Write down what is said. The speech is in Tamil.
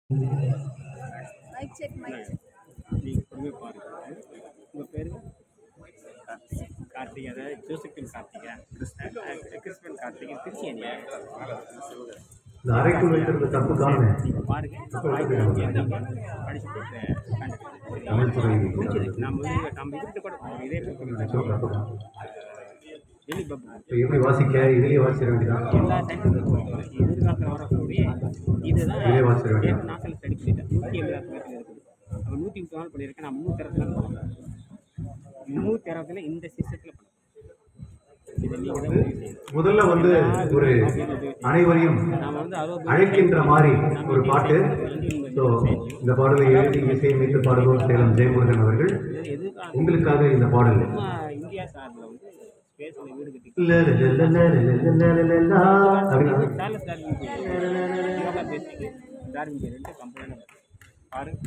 Mic check mic check. நீங்கள் பொறுமை பாருங்க. உங்கள் பேர் கார்த்திகை, அதாவது ஜோசப்பின் கார்த்திகை, கிறிஸ்பன் கார்த்திகை, திருச்சி அணியா அரைக்குள் வைக்கிறது தப்பு காரணம். நீங்கள் பாருங்க படிச்சுட்டு தமிழ்துறை நம்ம இதுக்கு கூட இதே எப்படி வாசிக்க இதுலேயே வாசிக்க வேண்டியதான். எல்லா டைமும் எதிர்காலத்தில் வரக்கூடிய இதுதான் நாட்டில் ஸ்டடி பண்ணிட்டேன். 180 இருக்குது. அப்போ 130 நாள் பண்ணியிருக்கேன். நான் 360 பண்ணுவேன். 360 இந்த சிஸ்டத்தில் பண்ணுவேன். இதை நீங்கள் தான் உதவி செய்யணும். முதல்ல வந்து ஒரு அனைவரையும் அழைக்கின்ற மாதிரி ஒரு பாட்டு. ஸோ இந்த பாடலை எழுதி இசையமைத்து பாடுவோர் சேலம் ஜெயமுருகன் அவர்கள் உங்களுக்காக இந்த பாடல். இந்தியா சார்பில் வந்து ஸ்பேஸில் வீடு கட்டி சார்லஸ் டார்வின் யோகா பேசிக்கு டார்வின் 2 கம்பெனியில் பாருங்க.